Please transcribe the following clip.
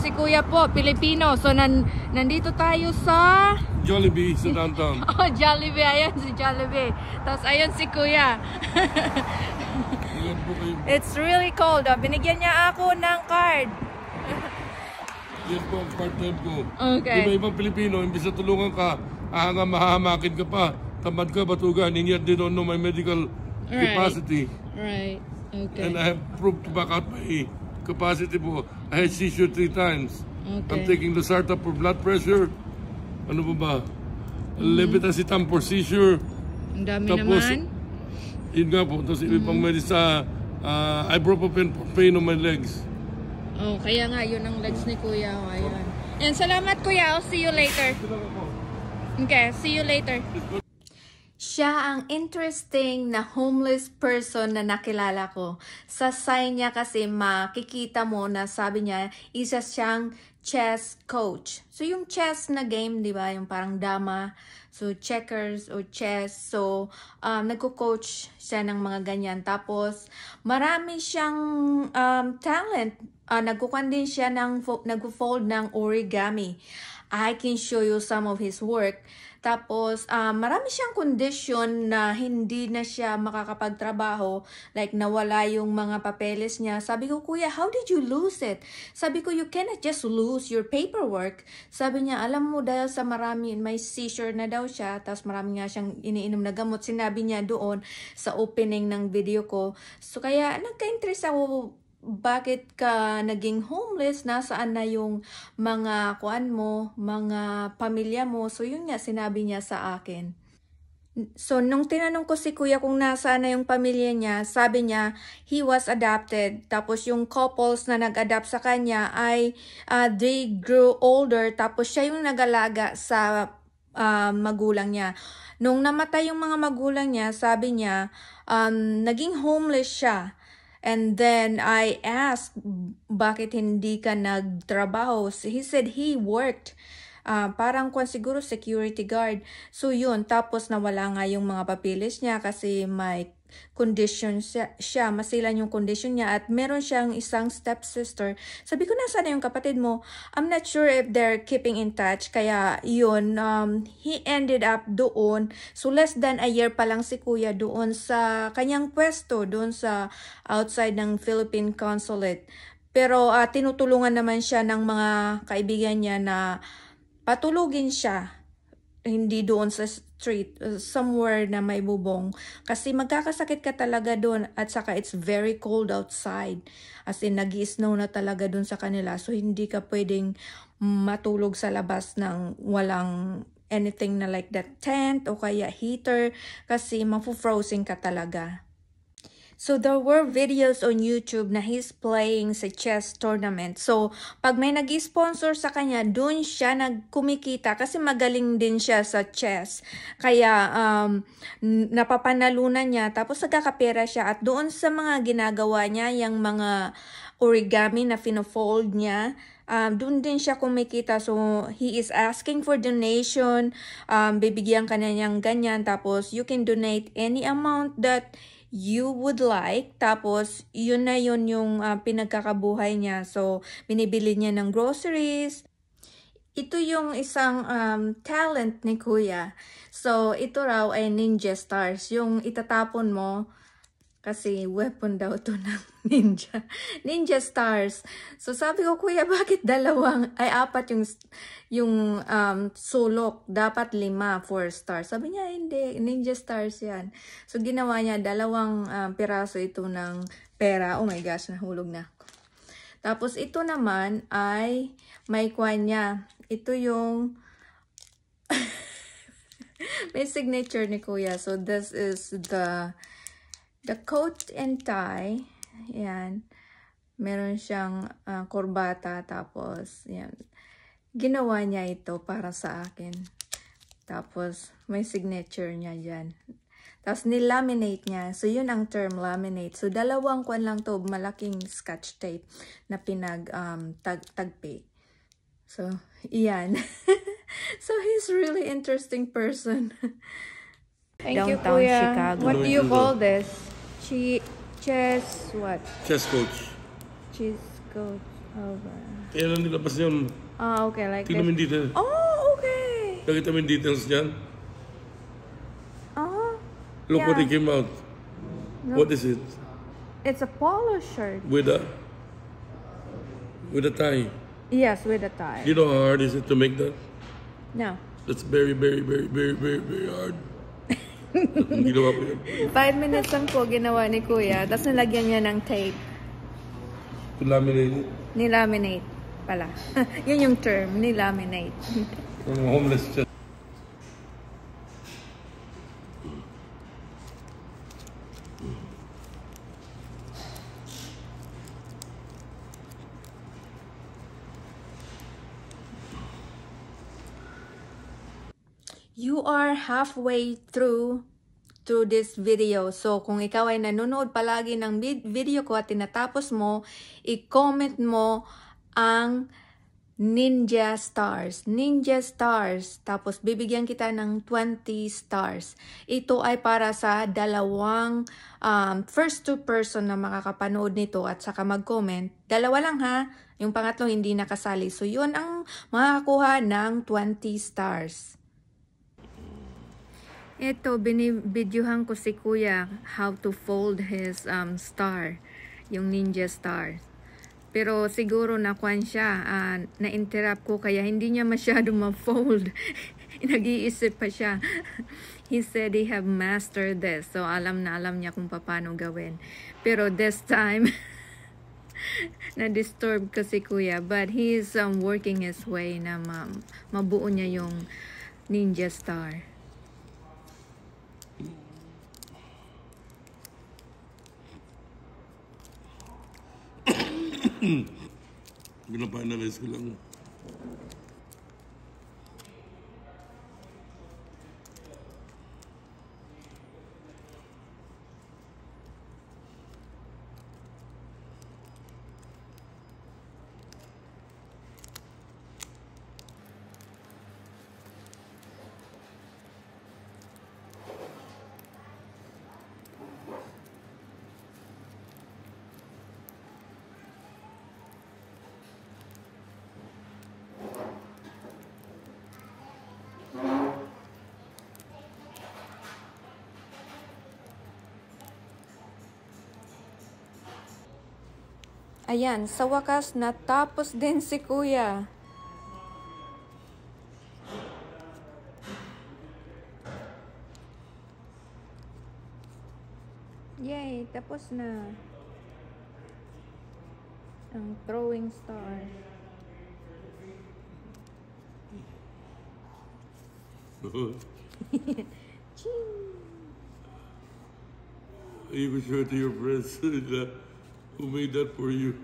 si Kuya po, Pilipino. So, nandito tayo sa... Jollibee sa downtown. Oh, Jollibee. Ayan si Jollibee. Tapos, ayan si Kuya. It's really cold. Oh. Binigyan niya ako ng card. Yan po ang part-time ko. Okay. Iba-ibang Pilipino, imbis na tulungan ka, mahahamakin ka pa, tamad ka, batugan, and yet they don't know my medical capacity. Right. Okay. And I have proof to back out my capacity po. I had seizure 3 times. Okay. I'm taking Losartan for blood pressure. Ano ba? Levetiracetam for seizure. Ang dami Tapos, naman. Yun nga po. Tapos iba pang medisa, ibuprofen for pain on my legs. Oh, kaya nga, yun ang legs ni Kuya. Oh, ayan. And salamat, Kuya. I'll see you later. Okay, see you later. Siya ang interesting na homeless person na nakilala ko. Sa sign niya kasi makikita mo na sabi niya, isa siyang chess coach. So yung chess na game, di ba? Yung parang dama. So checkers or chess. So nagko-coach siya ng mga ganyan. Tapos marami siyang talent. Nagkukan din siya ng nagpo-fold ng origami. I can show you some of his work. Tapos, marami siyang condition na hindi na siya makakapagtrabaho. Like, nawala yung mga papeles niya. Sabi ko, Kuya, how did you lose it? Sabi ko, you cannot just lose your paperwork. Sabi niya, alam mo, dahil sa marami, may seizure na daw siya. Tapos, marami nga siyang iniinom na gamot. Sinabi niya doon sa opening ng video ko. So, kaya, nagka-interest ako, bakit ka naging homeless, nasaan na yung mga kuan mo, mga pamilya mo. So yun nga sinabi niya sa akin. So nung tinanong ko si Kuya kung nasaan na yung pamilya niya, sabi niya he was adopted. Tapos yung couples na nag-adopt sa kanya ay they grew older, tapos siya yung nag-alaga sa magulang niya. Nung namatay yung mga magulang niya, sabi niya naging homeless siya. And then I asked, bakit hindi ka nagtrabaho? He said he worked. Parang kung siguro security guard. So yun, tapos nawala nga yung mga papeles niya kasi may condition siya. Masilan yung condition niya at meron siyang isang stepsister. Sabi ko, nasaan na yung kapatid mo? I'm not sure if they're keeping in touch. Kaya yun, he ended up doon. So less than a year pa lang si Kuya doon sa kanyang pwesto, doon sa outside ng Philippine Consulate. Pero tinutulungan naman siya ng mga kaibigan niya na patulugin siya. Hindi doon sa street, somewhere na may bubong. Kasi magkakasakit ka talaga doon at saka it's very cold outside. As in, nag-i-snow na talaga doon sa kanila. So, hindi ka pwedeng matulog sa labas ng walang anything na like that tent o kaya heater kasi mafu-frozen ka talaga. So, there were videos on YouTube na he's playing sa chess tournament. So, pag may nag-sponsor sa kanya, dun siya nagkumikita kasi magaling din siya sa chess. Kaya, napapanalunan niya. Tapos, nagkakapera siya. At doon sa mga ginagawa niya, yung mga origami na fino-fold niya, doon din siya kumikita. So, he is asking for donation. Bibigyan ka na niyang ganyan. Tapos, you can donate any amount that you would like. Tapos, yun na yun yung pinagkakabuhay niya. So, binibili niya ng groceries. Ito yung isang talent ni Kuya. So, ito raw ay ninja stars. Yung itatapon mo, kasi weapon daw to ng ninja. Ninja stars. So, sabi ko, Kuya, bakit apat yung sulok? Dapat 5, 4 stars. Sabi niya, hindi. Ninja stars yan. So, ginawa niya 2 piraso ito ng pera. Oh my gosh, nahulog na ako. Tapos, ito naman ay may kwan niya. Ito yung may signature ni Kuya. So, this is the coat and tie. Yan. Meron siyang korbata. Tapos, yan. Ginawa niya ito para sa akin. Tapos, may signature niya dyan. Tapos, nilaminate niya. So, yun ang term, laminate. So, 2 kwan lang to, malaking scotch tape na tagpi. So, iyan. So, he's really interesting person. Thank you, Kuya. Chicago. What do you call this? Chess what? Chess coach. Chess coach. Over. Kaya lang nilabas yun. Okay, like Tingnan mo yung this. details. Oh, okay. Nakita mo yung details niyan? Look Yeah. what it came out. What is it? It's a polo shirt. With a tie. Yes, with a tie. You know how hard is it to make that? No. That's very, very, very, very, very, very hard. Ginawa ko yan. 5 minutes lang po ginawa ni Kuya. Tapos nilagyan niya ng tape. To laminate it. Nilaminate pala. Yun yung term, nilaminate. Ang homeless siya. You are halfway through this video. So, kung ikaw ay nanonood palagi ng video ko at tinatapos mo, i-comment mo ang Ninja Stars. Ninja Stars. Tapos, bibigyan kita ng 20 stars. Ito ay para sa dalawang first two person na makakapanood nito at saka mag-comment. Dalawa lang ha. Yung pangatlo hindi nakasali. So, yun ang makakakuha ng 20 stars. Ito, binibidyohan ko si Kuya how to fold his star, yung Ninja Star. Pero siguro nakuan siya, na-interrupt ko kaya hindi niya masyado ma-fold. Nag-iisip pa siya. He said he have mastered this. So alam na alam niya kung paano gawin. Pero this time, na-disturb ko si Kuya. But he is working his way na mabuo niya yung Ninja Star. Gina-finalize ko lang. Ayan, sa wakas natapos din si Kuya. Yay, tapos na. Ang throwing star. You can show it to your friends who made that for you.